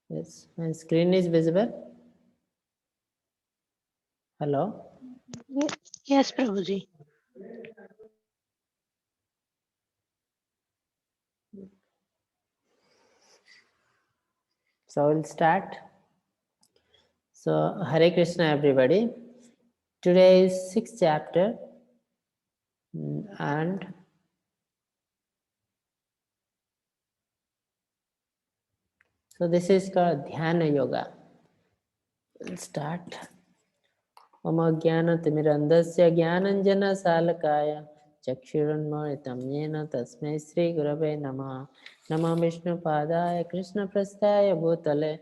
Yes, my screen is visible. Hello. Yes, Prabhuji. So we'll start. So Hare Krishna, everybody. Today is sixth chapter, and so this is called Dhyana Yoga. We'll start. मम ज्ञानतिमिरन्धस्य ज्ञानञ्जनशालकाय चक्षुरुन्मोलितं येन तस्मै श्रीगुरवे नमः। नमः विष्णुपादाय कृष्णप्रस्थाय भूतले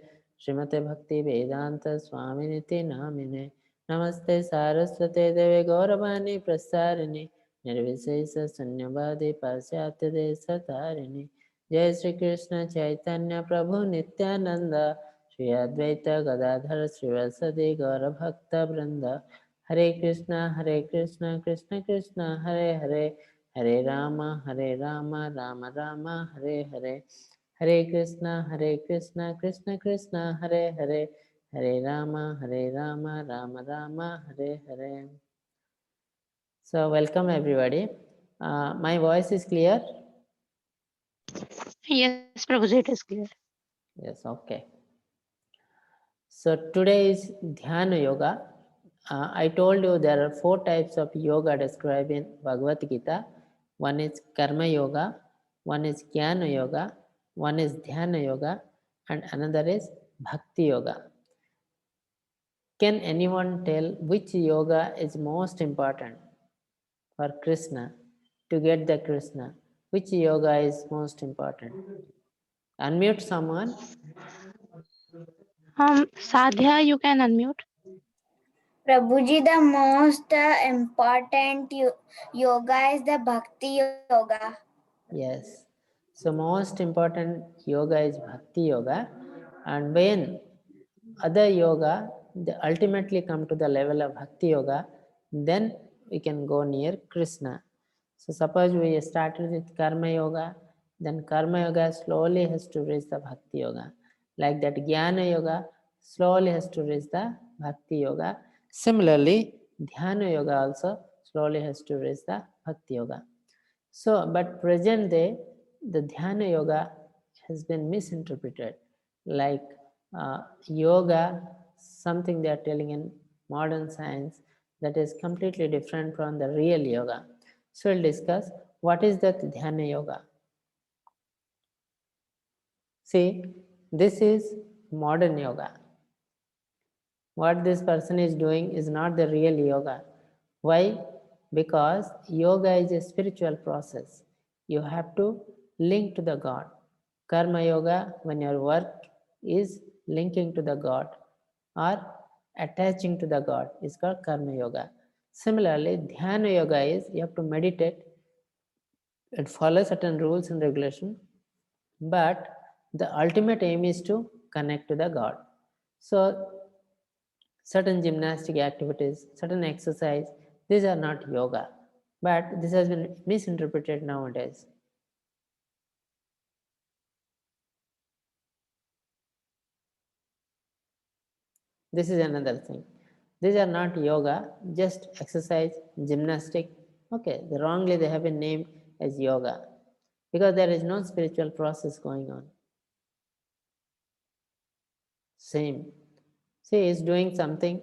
श्रीमते भक्तिवेदान्तस्वामिनिति नामिने। नमस्ते सारस्वते देवे गौरवाणी प्रसारिणि निर्विशेषशून्यवादी पाश्चात्यदेशतारिणि। जय श्री कृष्ण चैतन्य प्रभु नित्यानंद श्री अद्वैत गदाधर श्रीवासदि गौरभक्तवृंद। हरे कृष्ण कृष्ण कृष्ण हरे हरे, हरे राम राम राम हरे हरे। हरे कृष्ण कृष्ण कृष्ण हरे हरे, हरे Ram Ram Ram Hare Hare. So welcome everybody. My voice is clear? Yes, Prabhuji, it is clear. Yes, okay. So today is Dhyana Yoga. I told you there are 4 types of yoga described in Bhagavad Gita. One is Karma Yoga, one is Jnana Yoga, one is Dhyana Yoga, and another is Bhakti Yoga. Can anyone tell which yoga is most important for Krishna to get the Krishna? Which yoga is most important? Unmute someone. Sadhya, you can unmute. Prabhuji, the most important yoga is the Bhakti Yoga. Yes. So most important yoga is Bhakti Yoga, and when other yoga they ultimately come to the level of Bhakti Yoga, then we can go near Krishna. So suppose we started with Karma Yoga, then Karma Yoga slowly has to reach the Bhakti Yoga. Like that Jnana Yoga slowly has to reach the Bhakti Yoga. Similarly, Dhyana Yoga also slowly has to reach the Bhakti Yoga. So, but present day, the Dhyana Yoga has been misinterpreted. Like yoga, something they are telling in modern science that is completely different from the real yoga. So, we'll discuss what is that Dhyana Yoga. See, this is modern yoga. What this person is doing is not the real yoga. Why? Because yoga is a spiritual process. You have to link to the God. Karma yoga, when your work is linking to the God or attaching to the God, is called karma yoga. Similarly, dhyana yoga is you have to meditate and follow certain rules and regulation, but the ultimate aim is to connect to the God. So certain gymnastic activities, certain exercise, these are not yoga, but this has been misinterpreted nowadays. This is another thing. These are not yoga, just exercise, gymnastic. Okay, wrongly they have been named as yoga because there is no spiritual process going on. Same. See, is doing something,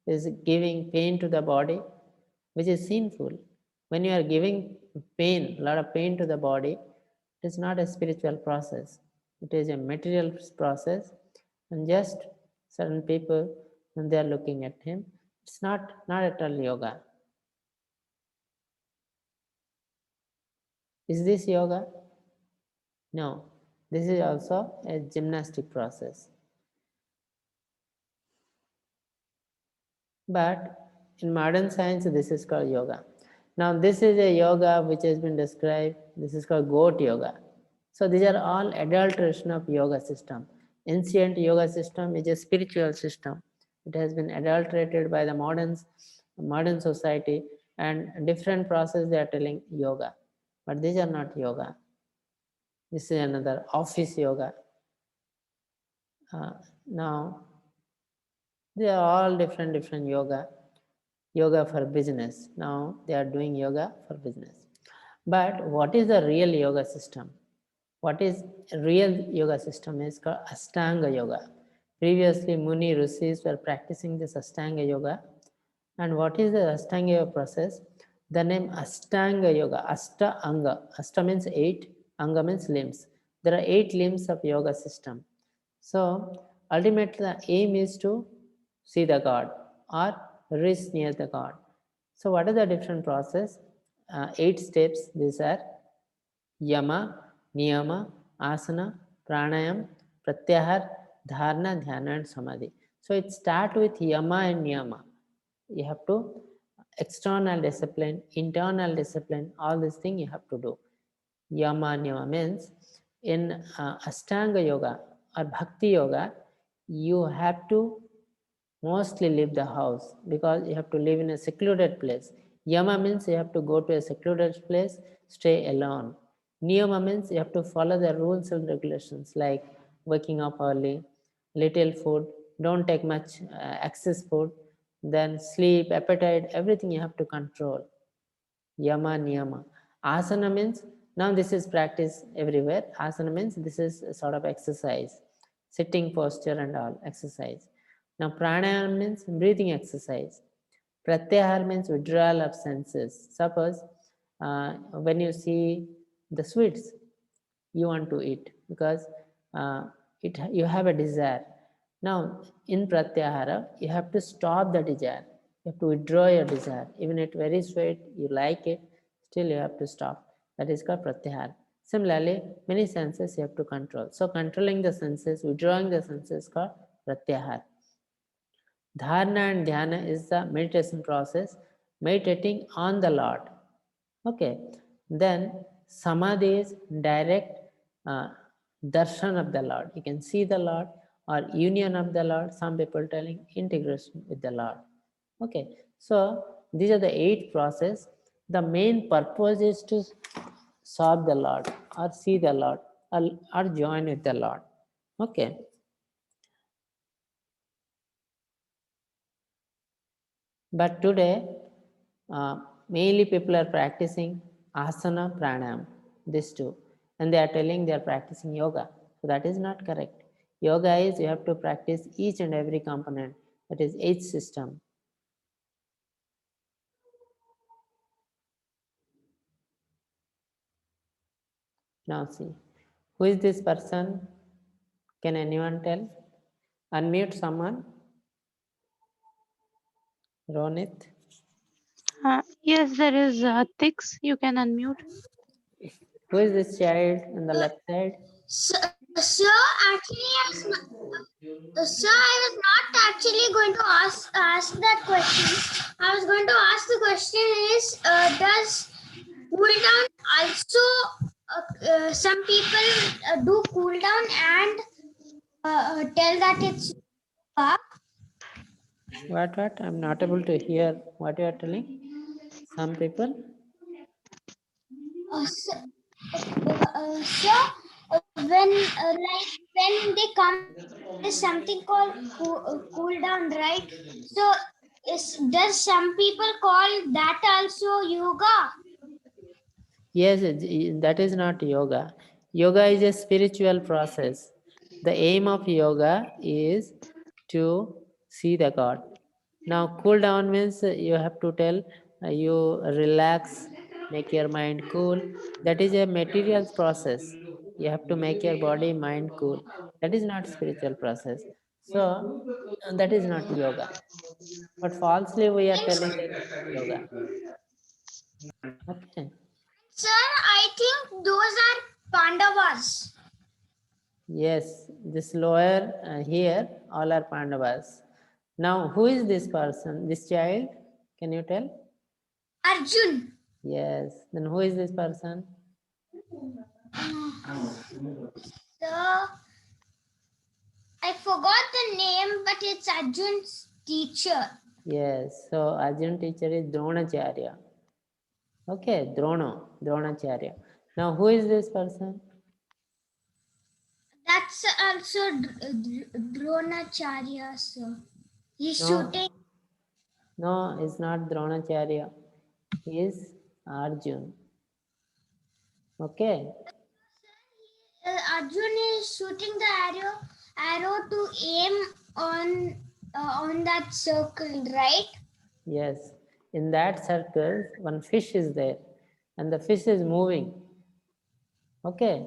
is giving pain to the body, which is sinful. When you are giving pain, a lot of pain to the body, it is not a spiritual process. It is a material process, and just certain people, when they are looking at him, it's not at all yoga. Is this yoga? No. This is also a gymnastic process. But in modern science, this is called yoga. Now, this is a yoga which has been described. This is called goat yoga. So these are all adulteration of yoga system. Ancient yoga system is a spiritual system. It has been adulterated by the modern society, and different process they are telling yoga. But these are not yoga. This is another office yoga. Now, they are all different yoga for business. Now they are doing yoga for business. But what is the real yoga system? What is real yoga system is called Ashtanga Yoga. Previously, Muni Rishis were practicing this Ashtanga Yoga. And what is the Ashtanga Yoga process? The name Ashtanga Yoga, Ashta Anga. Ashta means 8, Anga means limbs. There are 8 limbs of yoga system. So ultimately the aim is to see the God or reach near the God. So what are the different process? 8 steps. These are Yama, Niyama, Asana, Pranayam, Pratyahar, Dharana, Dhyana and Samadhi. So it starts with Yama and Niyama. You have to external discipline, internal discipline, all these things you have to do. Yama Niyama means in Ashtanga Yoga or Bhakti Yoga, you have to mostly leave the house because you have to live in a secluded place. Yama means you have to go to a secluded place, stay alone. Niyama means you have to follow the rules and regulations like waking up early, little food, don't take much excess food, then sleep, appetite, everything you have to control. Yama, Niyama. Asana means, now this is practice everywhere. Asana means this is a sort of exercise, sitting posture and all exercise. Now pranayama means breathing exercise. Pratyahar means withdrawal of senses. Suppose when you see the sweets, you want to eat because you have a desire. Now in pratyahara, you have to stop the desire. You have to withdraw your desire. Even it's very sweet, you like it, still you have to stop. That is called pratyahara. Similarly, many senses you have to control. So controlling the senses, withdrawing the senses called pratyahara. Dharana and dhyana is the meditation process, meditating on the Lord. Okay. Then samadhi is direct darshan of the Lord. You can see the Lord or union of the Lord. Some people telling integration with the Lord. Okay. So these are the 8 process. The main purpose is to serve the Lord or see the Lord or join with the Lord. Okay. But today, mainly people are practicing asana, pranayam, these two, and they are telling they are practicing yoga. So that is not correct. Yoga is you have to practice each and every component, that is each system. Now see, who is this person? Can anyone tell? Unmute someone. Ronit. Yes, there is Tix. You can unmute. Who is this child on the left side? Sir, actually, I was not actually going to ask that question. I was going to ask the question is, does cool down also, some people do cool down and tell that it's What? I'm not able to hear what you are telling. Some people. so when they come, there is something called cool down, right? So does some people call that also yoga? Yes, that is not yoga. Yoga is a spiritual process. The aim of yoga is to see the God. Now, cool down means you have to tell you relax, make your mind cool. That is a material process. You have to make your body, mind cool. That is not spiritual process. So, that is not yoga. But falsely we are telling that yoga. Okay. Sir, I think those are Pandavas. Yes, this lower here, all are Pandavas. Now, who is this person, this child? Can you tell? Arjun. Yes. Then who is this person? So I forgot the name, but it's Arjun's teacher. Yes. So Arjun teacher is Dronacharya. Okay, Dronacharya. Now, who is this person? That's that's also Dronacharya, sir. He's No. shooting. No, it's not Dronacharya. He is Arjun. Okay. Arjun is shooting the arrow to aim on that circle, right? Yes. In that circle, one fish is there, and the fish is moving. Okay.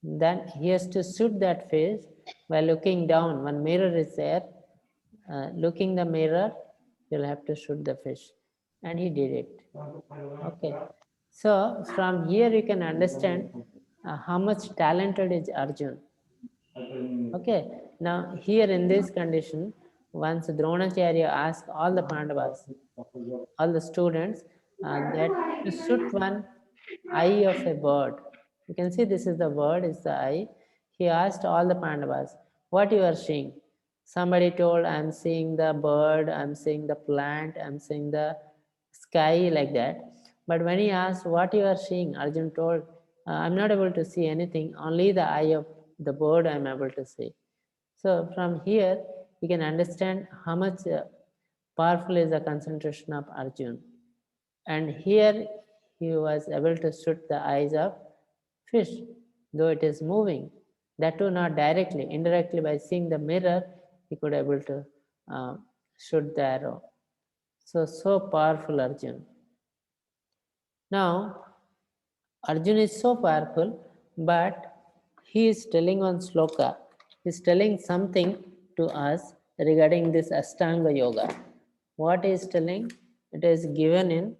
Then he has to shoot that fish by looking down. One mirror is there. Looking the mirror, you'll have to shoot the fish. And he did it. Okay. So from here you can understand how much talented is Arjun. Okay. Now here in this condition, once Dronacharya asked all the Pandavas, all the students, that to shoot one eye of a bird. You can see this is the bird, is the eye. He asked all the Pandavas, what you are seeing? Somebody told, I'm seeing the bird, I'm seeing the plant, I'm seeing the sky, like that. But when he asked what you are seeing, Arjun told, I'm not able to see anything, only the eye of the bird I'm able to see. So from here, you can understand how much powerful is the concentration of Arjun. And here he was able to shoot the eyes of fish, though it is moving. That too not directly, indirectly by seeing the mirror, he could able to shoot the arrow. So powerful Arjun. Now, Arjun is so powerful, but he is telling on sloka. He is telling something to us regarding this Ashtanga Yoga. What he is telling? It is given in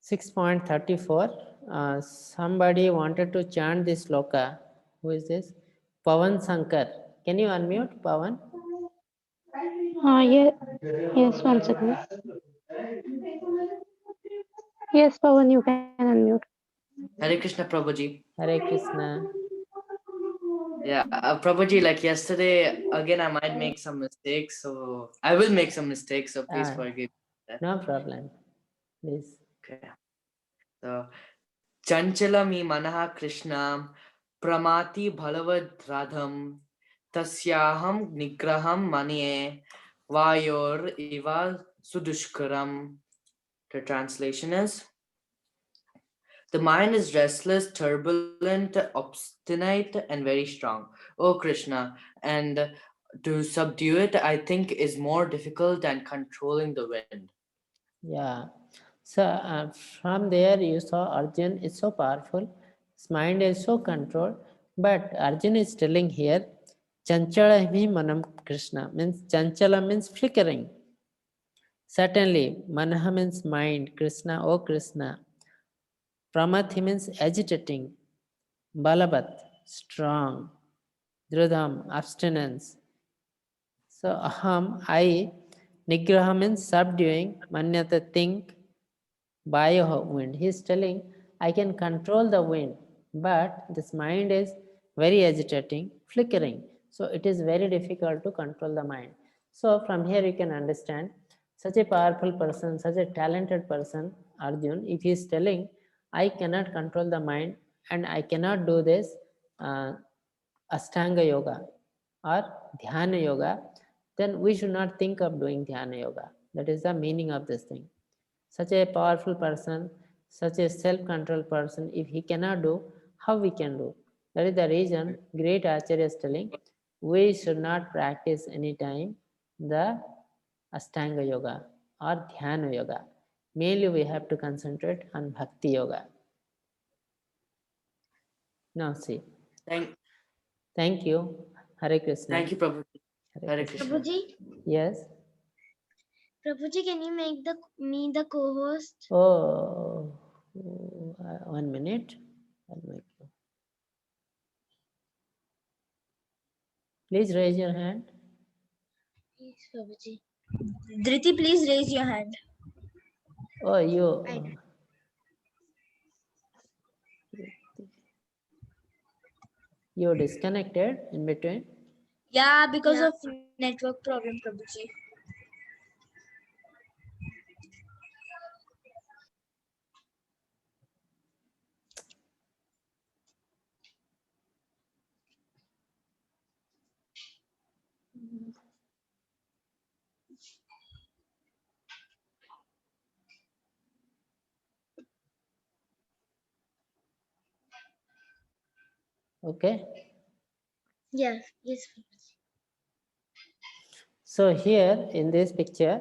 6.34. Somebody wanted to chant this sloka. Who is this? Pawan Sankar. Can you unmute, Pawan? Yeah, yes, one second. Yes, Pawan, you can unmute. Hare Krishna Prabhuji. Hare Krishna. Yeah, Prabhuji, like yesterday, again, I might make some mistakes. So I will make some mistakes. So please forgive that. No problem. Please. Okay. So Chanchalami Manaha Krishna Pramati Bhalavad Radham Tasyaham Nigraham Manye Vayor Iva Sudushkaram. The translation is: the mind is restless, turbulent, obstinate, and very strong. O Krishna, and to subdue it, I think, is more difficult than controlling the wind. Yeah. So from there you saw Arjun is so powerful. His mind is so controlled. But Arjun is telling here, Chanchala Manam Krishna means Chanchala means flickering. Certainly, Manaha means mind, Krishna, O Krishna. Pramathi means agitating. Balabat, strong. Dhrudham, abstinence. So aham, I. Nigraha means subduing. Manyata, think. Bayo, wind. He's telling, I can control the wind, but this mind is very agitating, flickering. So it is very difficult to control the mind. So from here you can understand, such a powerful person, such a talented person, Arjun, if he is telling, I cannot control the mind and I cannot do this Ashtanga yoga or Dhyana yoga, then we should not think of doing Dhyana yoga. That is the meaning of this thing. Such a powerful person, such a self-controlled person, if he cannot do, how we can do? That is the reason great Acharya is telling, we should not practice anytime the Ashtanga yoga or Dhyana yoga. Mainly we have to concentrate on Bhakti yoga. Now see. Thank you. Hare Krishna. Thank you, Prabhuji. Hare Krishna. Krishna. Prabhuji, Yes. Prabhuji, can you make me the co-host? Oh, 1 minute. I'll make you. Please raise your hand. Yes, Prabhuji. Dhriti, please raise your hand. Oh, you. You disconnected in between. Yeah, because of network problem, Prabhuji. Okay. Yes. Yes. So here in this picture,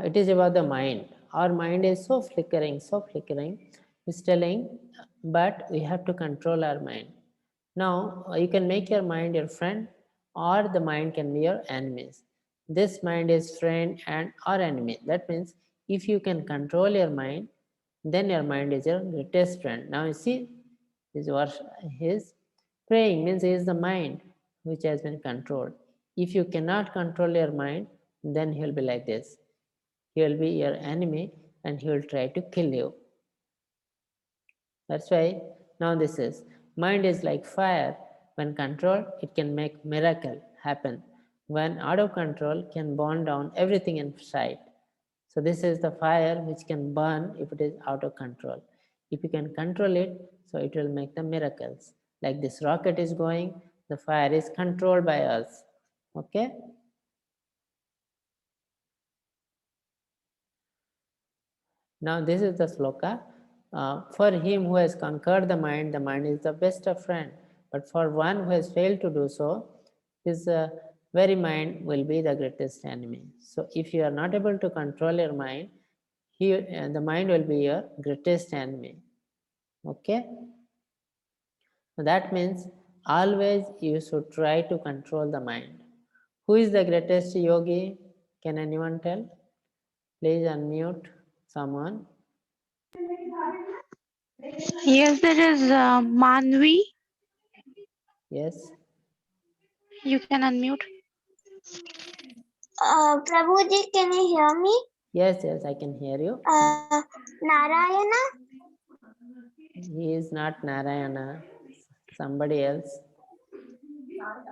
it is about the mind. Our mind is so flickering, so flickering. It's telling, but we have to control our mind. Now, you can make your mind your friend, or the mind can be your enemies. This mind is friend and or enemy. That means if you can control your mind, then your mind is your greatest friend. Now you see, his praying means he is the mind which has been controlled. If you cannot control your mind, then he will be like this. He will be your enemy and he will try to kill you. That's why now this is mind is like fire. When controlled, it can make miracle happen. When out of control, can burn down everything in sight. So this is the fire which can burn if it is out of control. If you can control it, so it will make the miracles. Like this rocket is going, the fire is controlled by us. Okay. Now this is the sloka. For him who has conquered the mind is the best of friend. But for one who has failed to do so, his very mind will be the greatest enemy. So if you are not able to control your mind, the mind will be your greatest enemy. Okay. That means always you should try to control the mind. Who is the greatest yogi? Can anyone tell? Please unmute someone. Yes, there is Manvi. Yes. You can unmute. Prabhuji, can you hear me? Yes, I can hear you. Narayana. He is not Narayana, somebody else.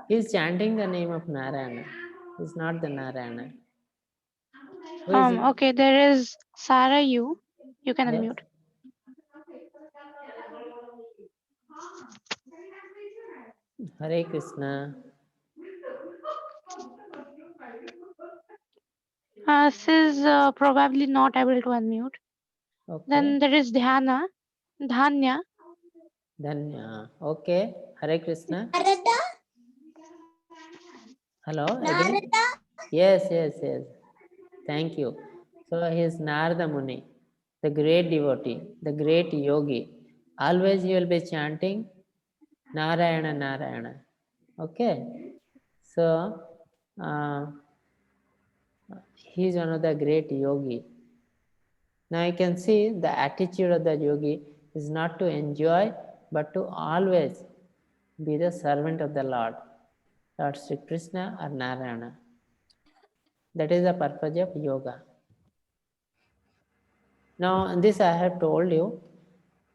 He is chanting the name of Narayana. He is not the Narayana. Who is it? Okay, there is Sarah. You can Yes. unmute. Hare Krishna. She is probably not able to unmute. Okay. Then there is Dhanya. Dhanya. Okay. Hare Krishna. Narada. Hello again. Yes. Thank you. So he is Narada Muni, the great devotee, the great yogi. Always he will be chanting Narayana, Narayana. Okay. So he is one of the great yogi. Now you can see the attitude of the yogi is not to enjoy, but to always be the servant of the Lord, Lord Sri Krishna or Narayana. That is the purpose of yoga. Now, this I have told you,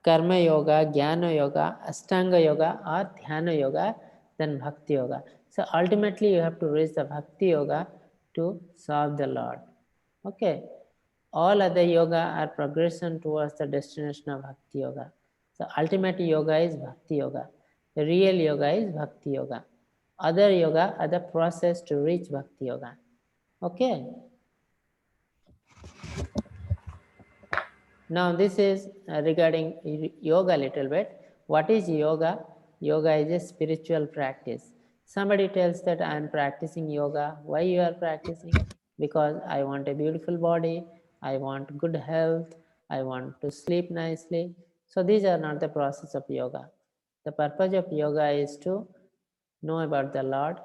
Karma Yoga, Jnana Yoga, Ashtanga Yoga or Dhyana Yoga, then Bhakti Yoga. So ultimately you have to reach the Bhakti Yoga to serve the Lord. Okay. All other yoga are progression towards the destination of Bhakti Yoga. So ultimate yoga is Bhakti Yoga. The real yoga is Bhakti Yoga. Other yoga are the process to reach Bhakti Yoga. Okay. Now this is regarding yoga a little bit. What is yoga? Yoga is a spiritual practice. Somebody tells that I am practicing yoga. Why you are practicing? Because I want a beautiful body, I want good health, I want to sleep nicely. So these are not the process of yoga. The purpose of yoga is to know about the Lord,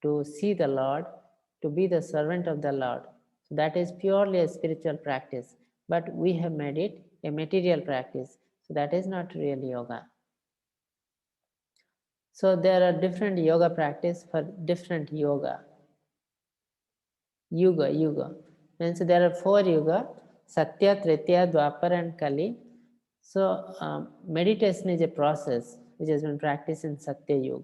to see the Lord, to be the servant of the Lord. So that is purely a spiritual practice, but we have made it a material practice. So that is not real yoga. So there are different yoga practice for different yoga. Yuga. Means there are 4 yuga, Satya, Tretya, Dwapar and Kali. So meditation is a process which has been practiced in Satya Yuga.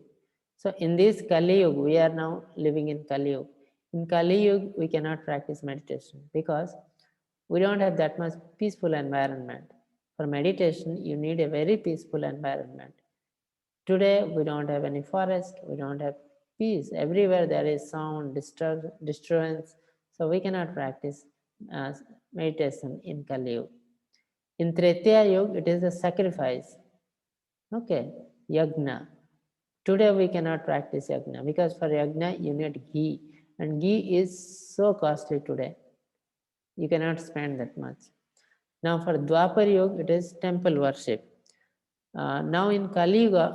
So in this Kali Yuga, we are now living in Kali Yuga. In Kali Yuga, we cannot practice meditation because we don't have that much peaceful environment. For meditation, you need a very peaceful environment. Today, we don't have any forest, we don't have peace. Everywhere there is sound, disturbance. So we cannot practice meditation in Kali Yuga. In Tretya Yuga, it is a sacrifice. Okay, yagna. Today we cannot practice yagna because for yagna you need ghee, and ghee is so costly today. You cannot spend that much. Now for Dwapar Yuga, it is temple worship. Now in Kali Yuga,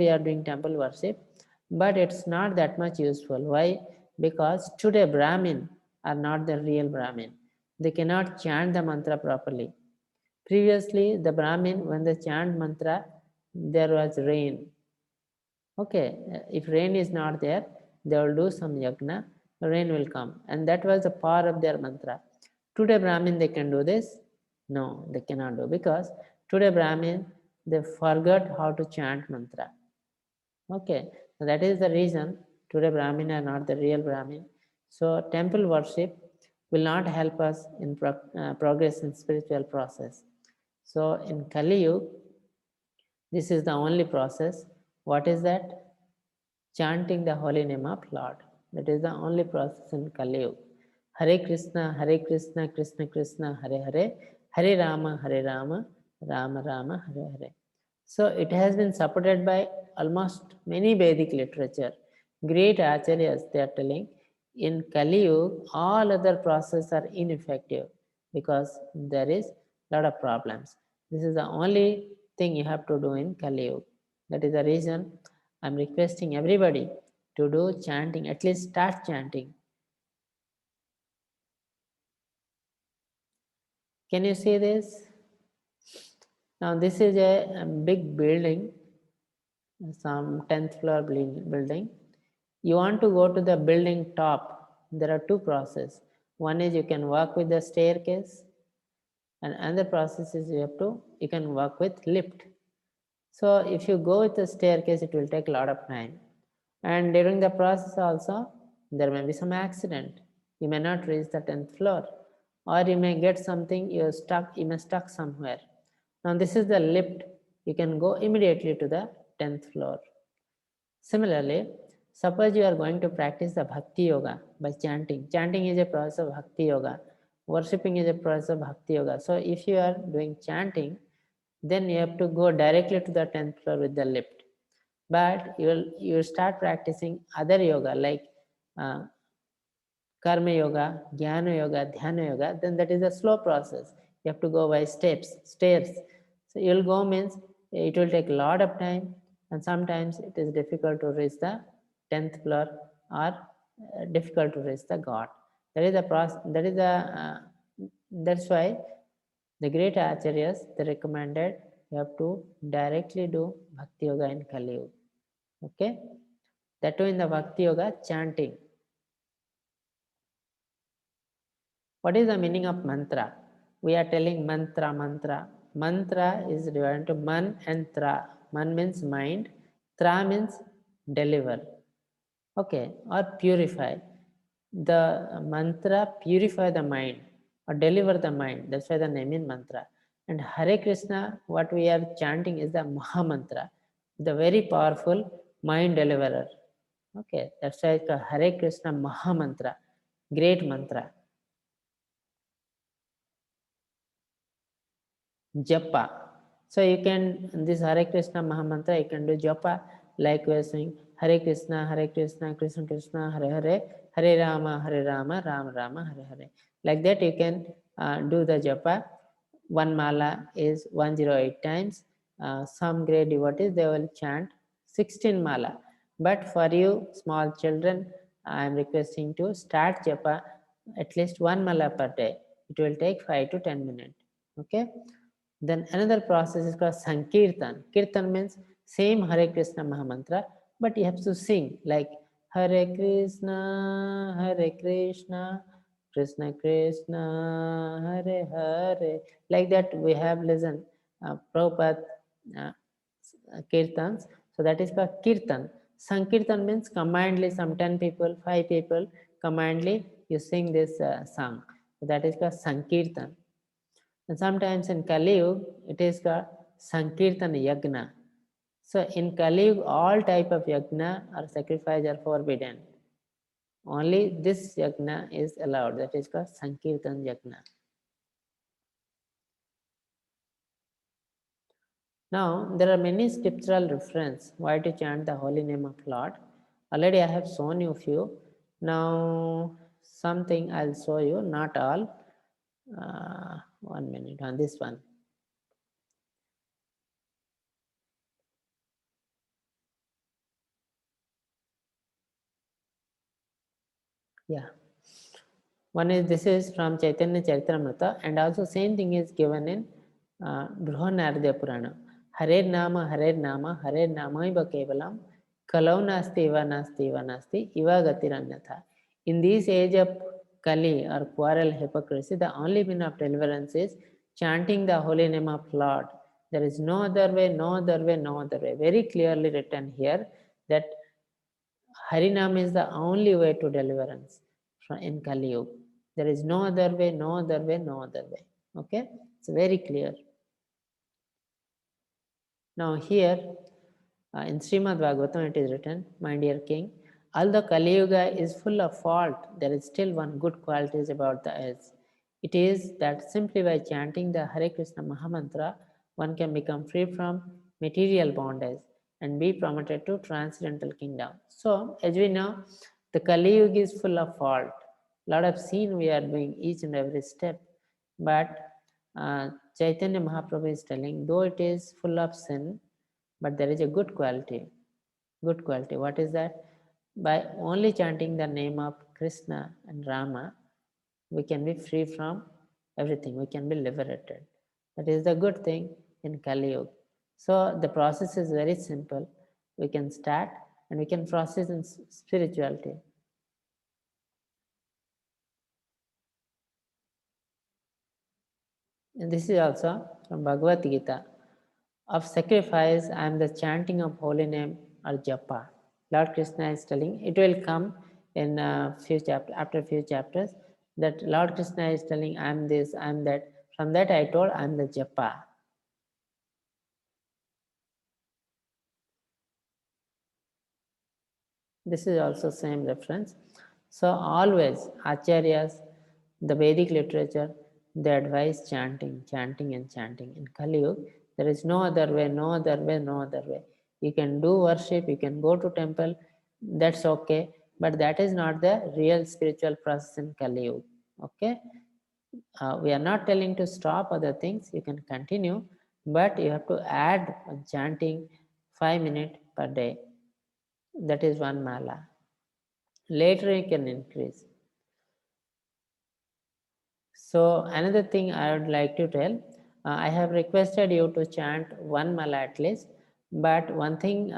we are doing temple worship, but it's not that much useful. Why? Because today Brahmin are not the real Brahmin. They cannot chant the mantra properly. Previously, the Brahmin, when they chant mantra, there was rain. Okay, if rain is not there, they will do some yagna, rain will come. And that was the power of their mantra. Today Brahmin, they can do this? No, they cannot do, because today Brahmin, they forgot how to chant mantra. Okay, so that is the reason today Brahmin are not the real Brahmin. So temple worship will not help us in progress in spiritual process. So in Kali Yuga, this is the only process. What is that? Chanting the holy name of Lord. That is the only process in Kali Yuga. Hare Krishna, Krishna Krishna, Hare Hare, Hare Rama, Rama Rama, Hare Hare. So it has been supported by almost many Vedic literature. Great acharyas, they are telling, in Kali Yuga, all other processes are ineffective because there is a lot of problems. This is the only thing you have to do in Kali Yuga. That is the reason I'm requesting everybody to do chanting, at least start chanting. Can you see this? Now this is a big building, some 10th floor building. You want to go to the building top. There are two processes. One is you can walk with the staircase, and another process is you can walk with lift. So if you go with the staircase, it will take a lot of time. And during the process also, there may be some accident. You may not reach the 10th floor, or you may get something, you may stuck somewhere. Now this is the lift. You can go immediately to the 10th floor. Similarly, suppose you are going to practice the Bhakti Yoga by chanting. Chanting is a process of Bhakti Yoga. Worshipping is a process of Bhakti Yoga. So if you are doing chanting, then you have to go directly to the 10th floor with the lift. But you will start practicing other yoga like Karma Yoga, Jnana Yoga, Dhyana Yoga, then that is a slow process. You have to go by stairs. So you'll go means it will take a lot of time, and sometimes it is difficult to reach the 10th floor, or difficult to reach the God. That is the process. That's why the great acharyas, they recommended you have to directly do Bhakti Yoga in Kali Yuga. Okay, that too in the Bhakti Yoga chanting. What is the meaning of mantra? We are telling mantra. Mantra is divided into man and tra. Man means mind, tra means deliver. Okay, or purify. The mantra purify the mind or deliver the mind. That's why the name is mantra. And Hare Krishna, what we are chanting is the Maha Mantra, the very powerful mind deliverer. Okay, that's why it's called Hare Krishna Maha Mantra, great mantra. Japa. So you can, this Hare Krishna Maha Mantra, you can do japa, like we are saying Hare Krishna, Krishna Krishna, Hare Hare, Hare Rama, Rama Rama, Hare Hare. Like that you can do the japa. One mala is 108 times. Some great devotees, they will chant 16 mala. But for you small children, I am requesting to start japa at least one mala per day. It will take 5 to 10 minutes. Okay. Then another process is called Sankirtan. Kirtan means same Hare Krishna Mahamantra, but you have to sing like Hare Krishna, Krishna Krishna, Hare Hare. Like that we have listened Prabhupada Kirtans. So that is called Kirtan. Sankirtan means combinedly, some 10 people, 5 people, combinedly you sing this song. So that is called Sankirtan. And sometimes in Kali Yuga, it is called Sankirtan Yagna. So in Kali Yuga, all type of yajna or sacrifice are forbidden. Only this yajna is allowed, that is called Sankirtan yajna. Now, there are many scriptural references why to chant the holy name of Lord. Already I have shown you few. Now, something I'll show you, not all. 1 minute on this one. Yeah. One is, this is from Chaitanya Charitamrita, and also same thing is given in Brihanarada Purana. Hare Nama, Hare Nama, Hare Nama iva kevalam, kalau nasti iva nasti iva nasti, iva gatiranyatha. In this age of Kali or quarrel hypocrisy, the only means of deliverance is chanting the holy name of Lord. There is no other way, no other way, no other way. Very clearly written here that Harinam is the only way to deliverance in Kali Yuga. There is no other way, no other way, no other way. Okay, it's very clear. Now here in Srimad Bhagavatam it is written, my dear king, although Kali Yuga is full of fault, there is still one good quality about the age. It is that simply by chanting the Hare Krishna Mahamantra, one can become free from material bondage and be promoted to transcendental kingdom. So, as we know, the Kali Yuga is full of fault. Lot of sin we are doing each and every step, but Chaitanya Mahaprabhu is telling, though it is full of sin, but there is a good quality. Good quality. What is that? By only chanting the name of Krishna and Rama, we can be free from everything. We can be liberated. That is the good thing in Kali Yuga. So the process is very simple. We can start and we can process in spirituality. And this is also from Bhagavad Gita. Of sacrifice, I am the chanting of holy name or japa. Lord Krishna is telling, it will come in few chapters, after few chapters, that Lord Krishna is telling, I am this, I am that. From that I told, I am the japa. This is also same reference. So always Acharyas, the Vedic literature, they advise chanting, chanting and chanting. In Kali Yuga, there is no other way, no other way, no other way. You can do worship, you can go to temple, that's okay, but that is not the real spiritual process in Kali Yuga. Okay, we are not telling to stop other things, you can continue, but you have to add chanting 5 minutes per day. That is one mala. Later you can increase. So another thing I would like to tell, I have requested you to chant one mala at least, but one thing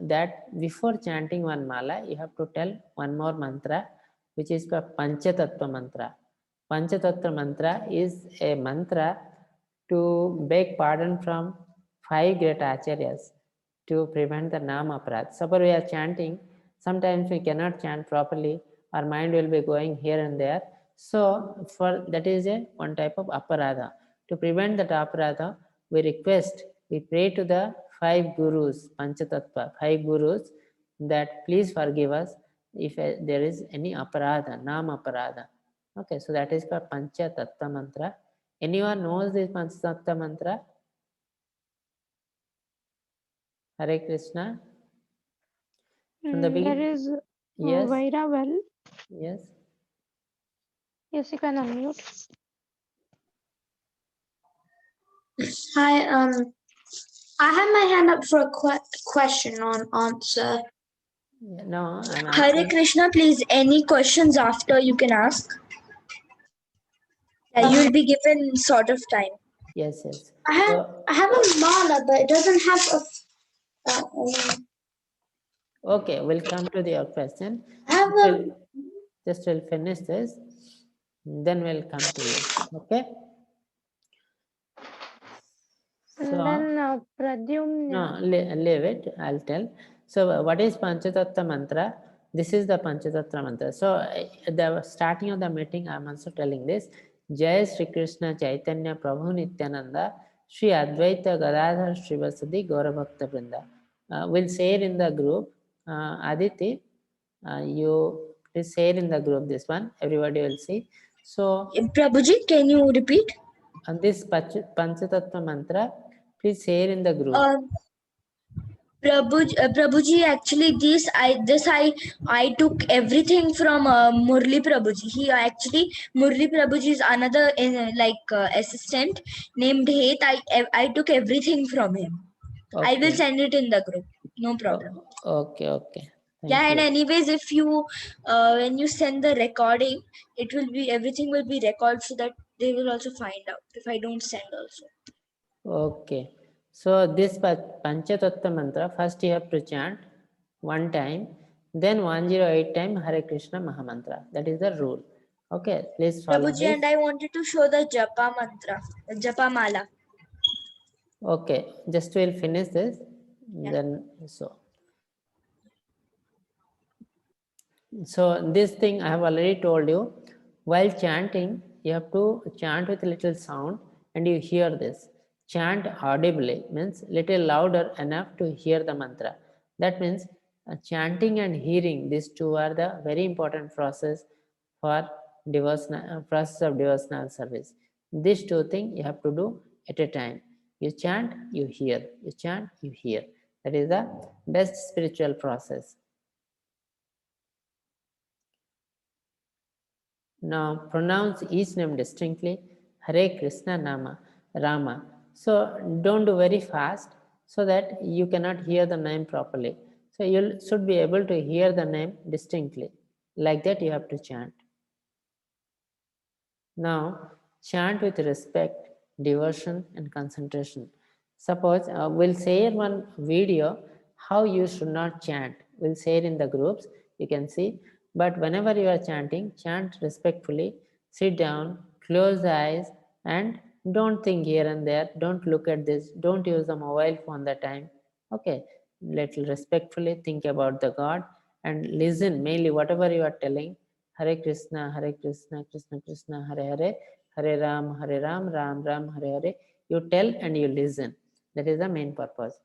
that before chanting one mala, you have to tell one more mantra, which is called Panchatattva mantra. Panchatattva mantra is a mantra to beg pardon from 5 great acharyas to prevent the nama aparadha. Suppose we are chanting, sometimes we cannot chant properly, our mind will be going here and there. So for that is a one type of aparadha. To prevent that aparadha, we request, we pray to the 5 gurus, Panchatattva, 5 gurus, that please forgive us if there is any aparadha, nama aparadha. Okay, so that is called Panchatattva mantra. Anyone knows this Panchatattva mantra? Hare Krishna. From the There beginning. is Yes. Vaira well. Yes. Yes, you can unmute. Hi, I have my hand up for a question on answer. No, I'm Hare asking. Krishna, please, any questions after you can ask? Yeah, you'll be given sort of time. Yes, yes. I have a mala, but it doesn't have Okay, we'll come to your question. I have a Just we'll finish this, then we'll come to you. Okay. And So then Pradyumna. no, leave it. I'll tell. So what is Panchatattva mantra? This is the Panchatattva mantra. So at the starting of the meeting, I'm also telling this. Jai Sri Krishna Chaitanya Prabhu Nityananda Sri Advaita Gadadhar Srivasadi Gaura Bhakta Vrinda. We'll share in the group. Aditi, you please share in the group this one. Everybody will see. So Prabhuji, can you repeat? this Panchatattva mantra, please share in the group. Prabhuji, actually I took everything from Murli Prabhuji. He actually Murli Prabhuji is another assistant named Heth. I took everything from him. I will Okay. send it in the group. No problem. Okay. Okay. Thank Yeah, and you. anyways, if you when you send the recording, everything will be recorded so that they will also find out if I don't send also. Okay. So this Panchatattva mantra, first you have to chant 1 time, then 108 time Hare Krishna Mahamantra. That is the rule. Okay, please follow Prabhuji, this. and I wanted to show the Japa mantra, Japa mala. Okay, just we'll finish this. Yeah. Then so this thing I have already told you. While chanting, you have to chant with a little sound, and you hear this. Chant audibly means little louder enough to hear the mantra. That means chanting and hearing, these two are the very important process for process of devotional service. These two things you have to do at a time. You chant, you hear. You chant, you hear. That is the best spiritual process. Now pronounce each name distinctly. Hare Krishna Nama Rama. So don't do very fast so that you cannot hear the name properly. So you should be able to hear the name distinctly. Like that you have to chant. Now chant with respect, devotion and concentration. Suppose we'll share one video how you should not chant. We'll share in the groups, you can see. But whenever you are chanting, chant respectfully, sit down, close the eyes and don't think here and there, don't look at this, don't use the mobile phone that time. Okay, little respectfully think about the God and listen mainly whatever you are telling. Hare Krishna, Krishna Krishna, Hare Hare, Hare Ram, Ram Ram, Hare Hare. You tell and you listen. That is the main purpose.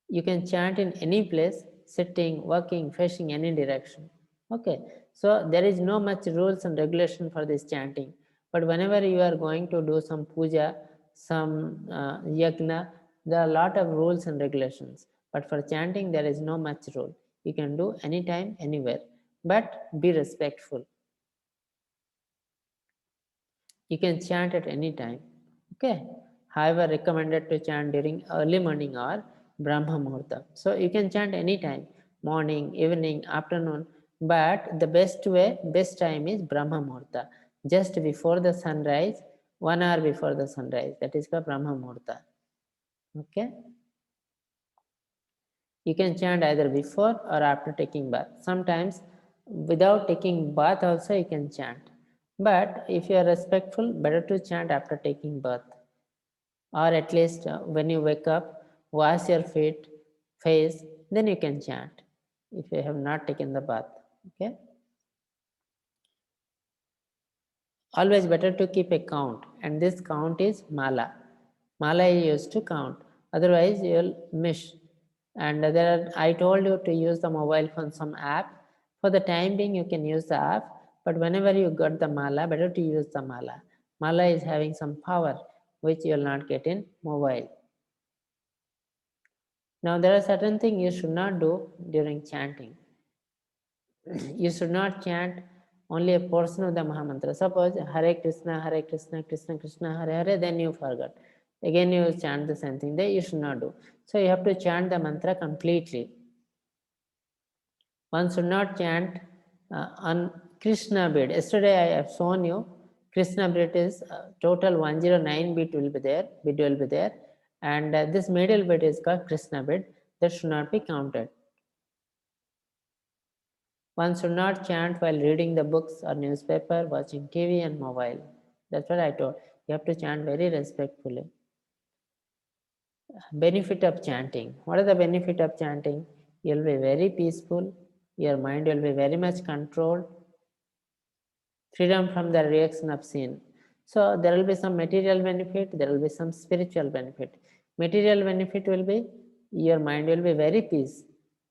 You can chant in any place, sitting, walking, facing any direction. Okay, so there is no much rules and regulation for this chanting. But whenever you are going to do some puja, some yagna, there are a lot of rules and regulations. But for chanting, there is no much rule. You can do anytime, anywhere. But be respectful. You can chant at any time. Okay. However, recommended to chant during early morning or Brahma Muhurta. So you can chant anytime, morning, evening, afternoon. But the best time is Brahma Muhurta. Just before the sunrise, 1 hour before the sunrise. That is called Brahma Muhurta. Okay. You can chant either before or after taking bath. Sometimes without taking bath also you can chant. But if you are respectful, better to chant after taking bath. Or at least when you wake up, wash your feet, face, then you can chant if you have not taken the bath. Okay. Always better to keep a count, and this count is mala. Mala is used to count. Otherwise, you will miss. And I told you to use the mobile phone, some app. For the time being, you can use the app, but whenever you got the mala, better to use the mala. Mala is having some power which you will not get in mobile. Now, there are certain things you should not do during chanting. You should not chant only a portion of the Mahamantra. Suppose Hare Krishna, Krishna Krishna, Hare Hare, then you forgot. Again, you chant the same thing. That you should not do. So you have to chant the mantra completely. One should not chant on Krishna beat. Yesterday I have shown you Krishna beat is total 109 beat will be there, and this middle beat is called Krishna beat. That should not be counted. One should not chant while reading the books or newspaper, watching TV and mobile. That's what I told. You have to chant very respectfully. Benefit of chanting. What is the benefit of chanting? You'll be very peaceful. Your mind will be very much controlled. Freedom from the reaction of sin. So there will be some material benefit. There will be some spiritual benefit. Material benefit will be your mind will be very peace.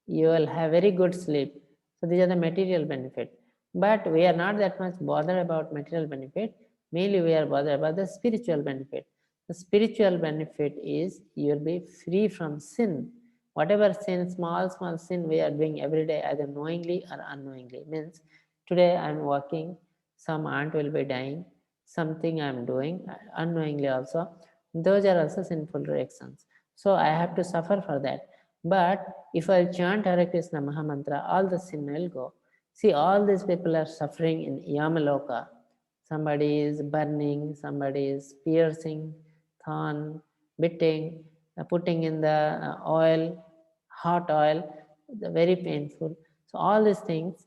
You will have very good sleep. So these are the material benefit. But we are not that much bothered about material benefit. Mainly we are bothered about the spiritual benefit. The spiritual benefit is you will be free from sin. Whatever sin, small sin we are doing every day, either knowingly or unknowingly. Means today I am walking, some aunt will be dying, something I am doing unknowingly also. Those are also sinful reactions. So I have to suffer for that. But if I chant Hare Krishna Mahamantra, all the sin will go. See, all these people are suffering in Yamaloka. Somebody is burning, somebody is piercing, thorn, beating, putting in the oil, hot oil, very painful. So all these things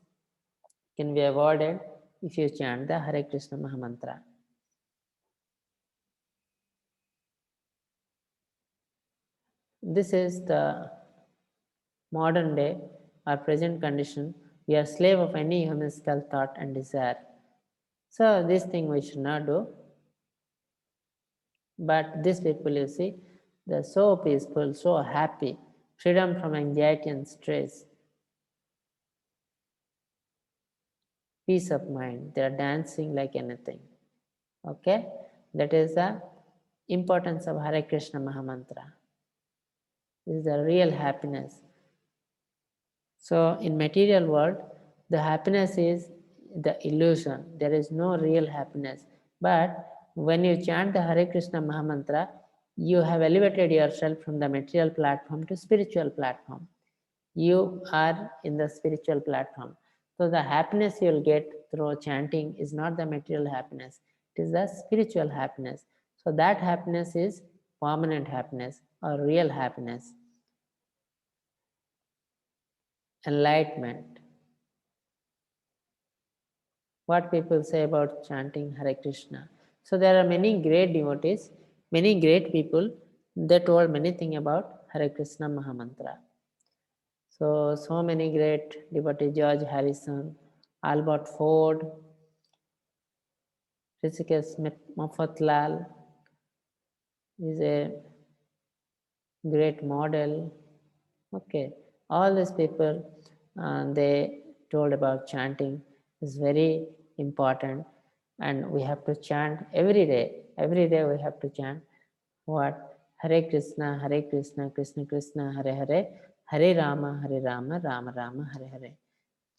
can be avoided if you chant the Hare Krishna Mahamantra. This is the modern day or present condition. We are slave of any whimsical thought and desire. So this thing we should not do. But these people, you see, they're so peaceful, so happy, freedom from anxiety and stress, peace of mind. They are dancing like anything. Okay, that is the importance of Hare Krishna Mahamantra. This is the real happiness. So in material world, the happiness is the illusion. There is no real happiness. But when you chant the Hare Krishna Mahamantra, you have elevated yourself from the material platform to spiritual platform. You are in the spiritual platform. So the happiness you will get through chanting is not the material happiness. It is the spiritual happiness. So that happiness is permanent happiness or real happiness. Enlightenment. What people say about chanting Hare Krishna. So there are many great devotees, many great people that told many things about Hare Krishna Mahamantra. So many great devotees, George Harrison, Albert Ford, Rishikesh Mafathlal is a great model. Okay, all these people, they told about chanting is very important, and we have to chant every day. Every day we have to chant what? Hare Krishna, Krishna Krishna, Hare Hare, Hare Rama, Rama Rama, Hare Hare.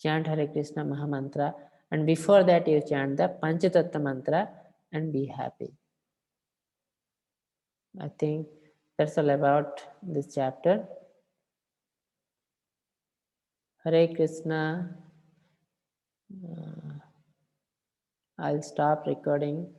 Chant Hare Krishna Mahamantra, and before that you chant the Panchatattva mantra and be happy. I think that's all about this chapter. Hare Krishna. I'll stop recording.